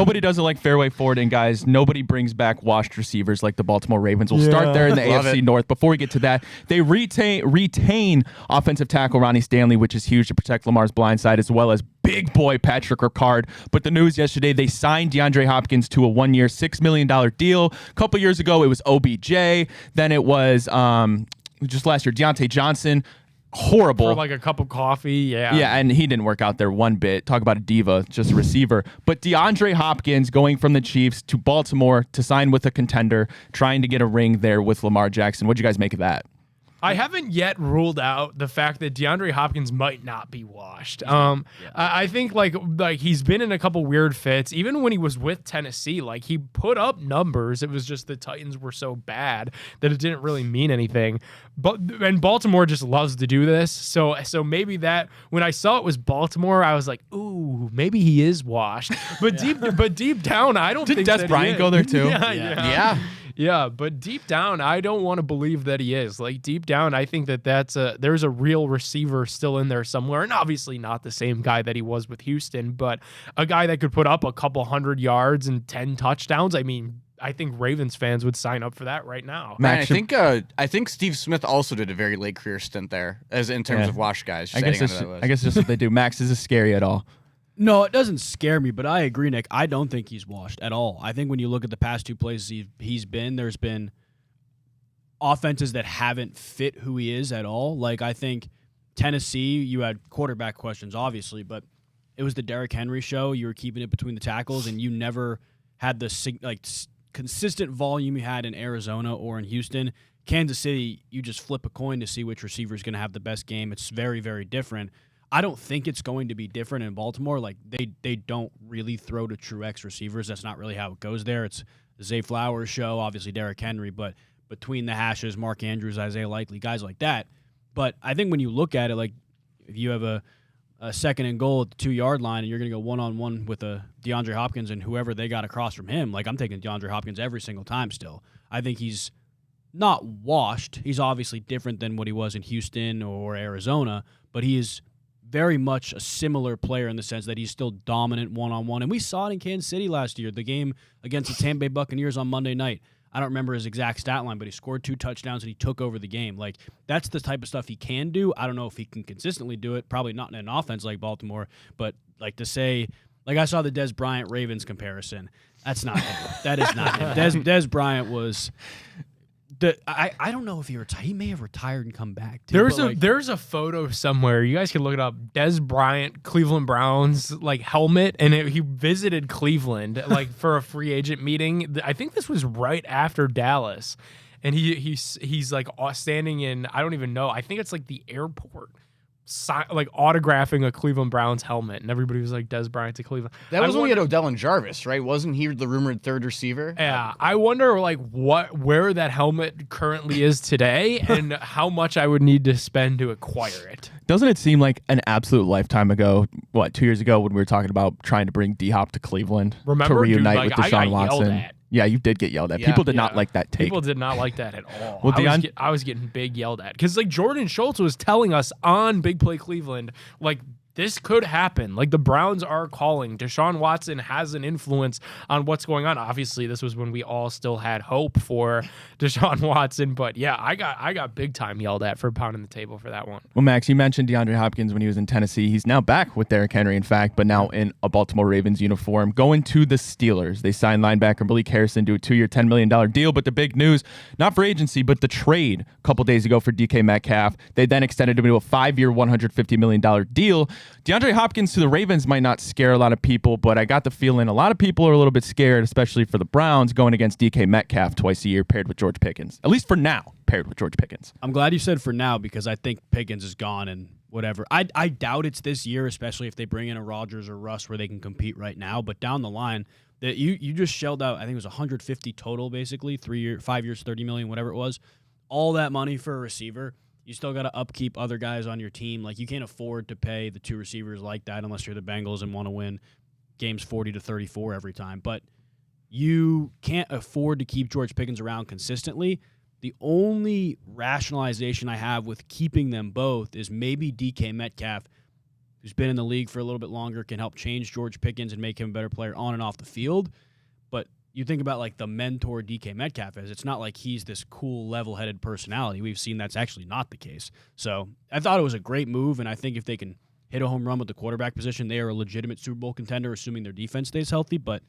Nobody does it like Fairway Ford, and guys, nobody brings back washed receivers like the Baltimore Ravens. We'll start there in the AFC North. Before we get to that, they retain offensive tackle Ronnie Stanley, which is huge to protect Lamar's blind side, as well as big boy Patrick Ricard. But the news yesterday, they signed DeAndre Hopkins to a 1-year, $6 million deal. A couple years ago, it was OBJ. Then it was just last year, Deontay Johnson. Horrible. For like a cup of coffee, yeah. Yeah, and he didn't work out there one bit. Talk about a diva, just a receiver. But DeAndre Hopkins going from the Chiefs to Baltimore to sign with a contender, trying to get a ring there with Lamar Jackson. What'd you guys make of that? I haven't yet ruled out the fact that DeAndre Hopkins might not be washed. I think like he's been in a couple weird fits. Even when he was with Tennessee, like he put up numbers. It was just the Titans were so bad that it didn't really mean anything. And Baltimore just loves to do this. So maybe that when I saw it was Baltimore, I was like, ooh, maybe he is washed. But deep down, I don't think Des Bryant go there too? Yeah, but deep down, I don't want to believe that he is. Like deep down, I think there's a real receiver still in there somewhere, and obviously not the same guy that he was with Houston, but a guy that could put up a couple 100 yards and 10 touchdowns. I mean, I think Ravens fans would sign up for that right now. Man, I think Steve Smith also did a very late career stint there, as in terms of washed guys. I guess it's just what they do. Max, is this scary at all? No, it doesn't scare me, but I agree, Nick. I don't think he's washed at all. I think when you look at the past two places he's been, there's been offenses that haven't fit who he is at all. Like, I think Tennessee, you had quarterback questions, obviously, but it was the Derrick Henry show. You were keeping it between the tackles, and you never had the consistent volume you had in Arizona or in Houston. Kansas City, you just flip a coin to see which receiver is going to have the best game. It's very, very different. I don't think it's going to be different in Baltimore. Like they don't really throw to true X receivers. That's not really how it goes there. It's the Zay Flowers show, obviously Derrick Henry, but between the hashes, Mark Andrews, Isaiah Likely, guys like that. But I think when you look at it, like if you have a second and goal at the 2-yard line and you're going to go one-on-one with a DeAndre Hopkins and whoever they got across from him, like I'm taking DeAndre Hopkins every single time still. I think he's not washed. He's obviously different than what he was in Houston or Arizona, but he is very much a similar player in the sense that he's still dominant one-on-one. And we saw it in Kansas City last year, the game against the Tampa Bay Buccaneers on Monday night. I don't remember his exact stat line, but he scored 2 touchdowns and he took over the game. Like, that's the type of stuff he can do. I don't know if he can consistently do it, probably not in an offense like Baltimore, but like to say, like I saw the Des Bryant Ravens comparison. That's not him. That is not him. Des Bryant was... I don't know if he retired. He may have retired and come back. Too, there's a photo somewhere. You guys can look it up. Des Bryant, Cleveland Browns helmet, and he visited Cleveland for a free agent meeting. I think this was right after Dallas, and he's standing in, I don't even know. I think it's the airport. Autographing a Cleveland Browns helmet, and everybody was like, Des Bryant to Cleveland. That was when we had Odell and Jarvis, right? Wasn't he the rumored third receiver? Yeah, I wonder where that helmet currently is today and how much I would need to spend to acquire it. Doesn't it seem like an absolute lifetime ago, 2 years ago, when we were talking about trying to bring D-Hop to Cleveland to reunite with Deshaun Watson? Yeah, you did get yelled at. People did not like that take. People did not like that at all. Well, I was getting big yelled at because Jordan Schultz was telling us on Big Play Cleveland, this could happen. The Browns are calling. Deshaun Watson has an influence on what's going on. Obviously, this was when we all still had hope for Deshaun Watson. But yeah, I got big time yelled at for pounding the table for that one. Well, Max, you mentioned DeAndre Hopkins when he was in Tennessee. He's now back with Derrick Henry, in fact, but now in a Baltimore Ravens uniform, going to the Steelers. They signed linebacker Malik Harrison to a 2-year, $10 million deal. But the big news, not for agency, but the trade a couple days ago for DK Metcalf. They then extended him to a 5-year, $150 million deal. DeAndre Hopkins to the Ravens might not scare a lot of people, but I got the feeling a lot of people are a little bit scared, especially for the Browns, going against DK Metcalf twice a year paired with George Pickens. At least for now, paired with George Pickens. I'm glad you said for now because I think Pickens is gone and whatever. I doubt it's this year, especially if they bring in a Rodgers or Russ where they can compete right now. But down the line, that you just shelled out, I think it was 150 total, basically, 5 years, $30 million, whatever it was. All that money for a receiver. You still got to upkeep other guys on your team. You can't afford to pay the 2 receivers like that unless you're the Bengals and want to win games 40-34 every time. But you can't afford to keep George Pickens around consistently. The only rationalization I have with keeping them both is maybe DK Metcalf who's been in the league for a little bit longer, can help change George Pickens and make him a better player on and off the field. But you think about like the mentor DK Metcalf is, it's not like he's this cool, level-headed personality. We've seen that's actually not the case. So I thought it was a great move, and I think if they can hit a home run with the quarterback position, they are a legitimate Super Bowl contender, assuming their defense stays healthy. But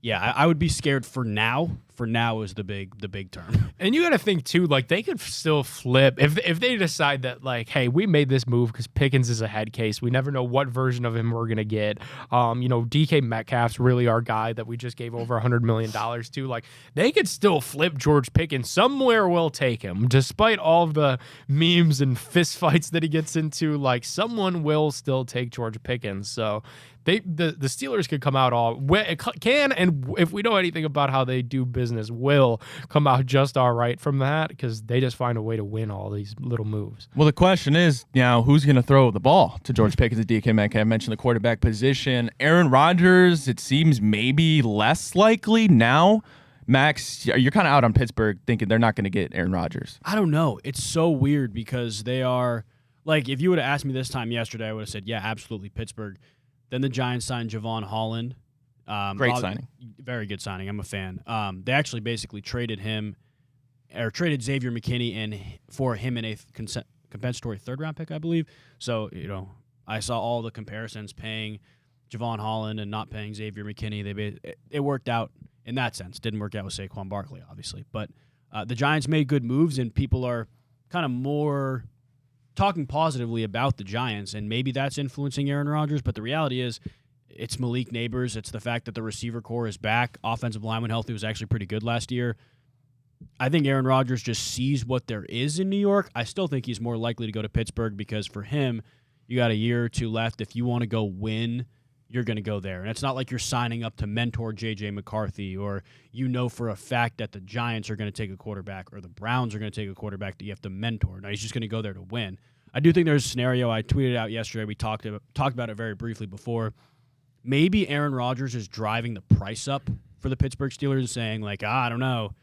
yeah, I would be scared for now. For now is the big term. And you got to think too, like they could still flip if they decide that like, hey, we made this move because Pickens is a head case. We never know what version of him we're gonna get. DK Metcalf's really our guy that we just gave over $100 million to. Like they could still flip George Pickens. Somewhere will take him, despite all of the memes and fist fights that he gets into. Like someone will still take George Pickens. So. The Steelers could come out and if we know anything about how they do business, will come out just all right from that because they just find a way to win all these little moves. Well, the question is now who's going to throw the ball to George Pickens and DK Metcalf? I mentioned the quarterback position. Aaron Rodgers, it seems maybe less likely now. Max, you're kind of out on Pittsburgh thinking they're not going to get Aaron Rodgers. I don't know. It's so weird because they are like, if you would have asked me this time yesterday, I would have said, yeah, absolutely Pittsburgh. Then the Giants signed Javon Holland. Great signing. Very good signing. I'm a fan. They actually basically traded Xavier McKinney for him in a compensatory third-round pick, I believe. So, I saw all the comparisons paying Javon Holland and not paying Xavier McKinney. It worked out in that sense. Didn't work out with Saquon Barkley, obviously. But the Giants made good moves, and people are kind of more talking positively about the Giants, and maybe that's influencing Aaron Rodgers, but the reality is it's Malik Neighbors. It's the fact that the receiver core is back. Offensive line when healthy was actually pretty good last year. I think Aaron Rodgers just sees what there is in New York. I still think he's more likely to go to Pittsburgh because for him, you got a year or two left. If you want to go win, you're going to go there. And it's not like you're signing up to mentor J.J. McCarthy or for a fact that the Giants are going to take a quarterback or the Browns are going to take a quarterback that you have to mentor. No, he's just going to go there to win. I do think there's a scenario I tweeted out yesterday. We talked about it very briefly before. Maybe Aaron Rodgers is driving the price up for the Pittsburgh Steelers, saying like, I don't know.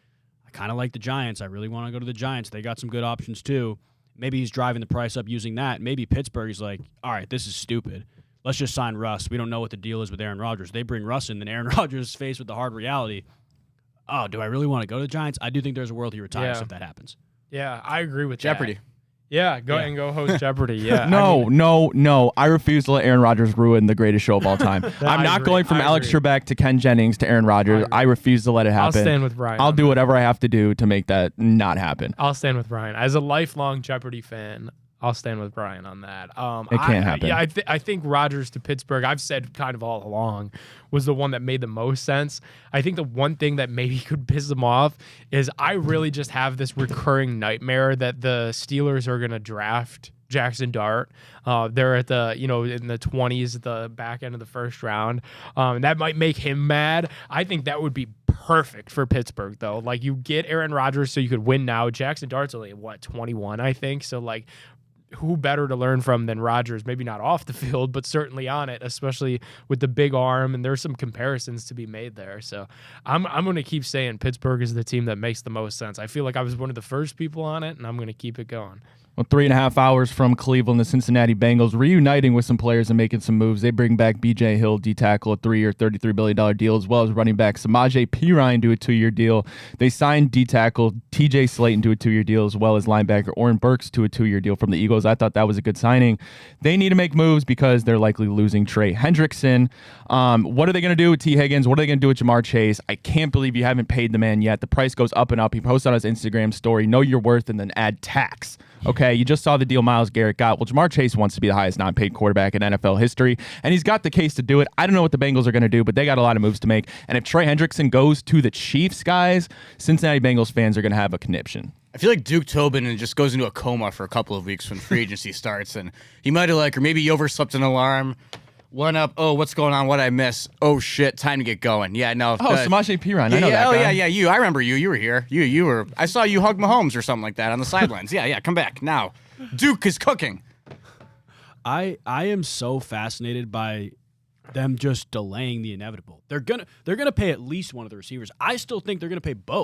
I kind of like the Giants. I really want to go to the Giants. They got some good options too. Maybe he's driving the price up using that. Maybe Pittsburgh is like, all right, this is stupid. Let's just sign Russ. We don't know what the deal is with Aaron Rodgers. They bring Russ in, then Aaron Rodgers is faced with the hard reality. Oh, do I really want to go to the Giants? I do think there's a world he retires if that happens. Yeah, I agree with Jeopardy. That. Yeah, go ahead and go host Jeopardy. Yeah. No. I refuse to let Aaron Rodgers ruin the greatest show of all time. I'm not going from Alex Trebek to Ken Jennings to Aaron Rodgers. I refuse to let it happen. I'll stand with Brian. I'll do whatever I have to do to make that not happen. I'll stand with Brian. As a lifelong Jeopardy fan, I'll stand with Brian on that. It can't happen. Yeah, I think Rodgers to Pittsburgh, I've said kind of all along, was the one that made the most sense. I think the one thing that maybe could piss him off is I really just have this recurring nightmare that the Steelers are going to draft Jackson Dart. They're at the, in the 20s at the back end of the first round. That might make him mad. I think that would be perfect for Pittsburgh, though. Like, you get Aaron Rodgers so you could win now. Jackson Dart's only, 21, I think. So, like, who better to learn from than Rodgers? Maybe not off the field, but certainly on it, especially with the big arm. And there's some comparisons to be made there. So I'm going to keep saying Pittsburgh is the team that makes the most sense. I feel like I was one of the first people on it, and I'm going to keep it going. Well, 3.5 hours from Cleveland, the Cincinnati Bengals reuniting with some players and making some moves. They bring back B.J. Hill, D-tackle, a 3-year, $33 billion deal, as well as running back Samaje Perine to a 2-year deal. They signed D-tackle T.J. Slayton to a 2-year deal, as well as linebacker Oren Burks to a 2-year deal from the Eagles. I thought that was a good signing. They need to make moves because they're likely losing Trey Hendrickson. What are they going to do with T. Higgins? What are they going to do with Jamar Chase? I can't believe you haven't paid the man yet. The price goes up and up. He posted on his Instagram story, know your worth and then add tax. Okay, you just saw the deal Myles Garrett got. Well, Jamar Chase wants to be the highest non-paid quarterback in NFL history, and he's got the case to do it. I don't know what the Bengals are going to do, but they got a lot of moves to make. And if Trey Hendrickson goes to the Chiefs, guys, Cincinnati Bengals fans are going to have a conniption. I feel like Duke Tobin just goes into a coma for a couple of weeks when free agency starts, and he might have or maybe he overslept an alarm. One up. Oh, what's going on? What I miss? Oh shit! Time to get going. Yeah, no. Samaje Perine. I know that guy. Yeah. You. I remember you. You were here. You were. I saw you hug Mahomes or something like that on the sidelines. Yeah. Come back now. Duke is cooking. I am so fascinated by them just delaying the inevitable. They're gonna pay at least one of the receivers. I still think they're gonna pay both.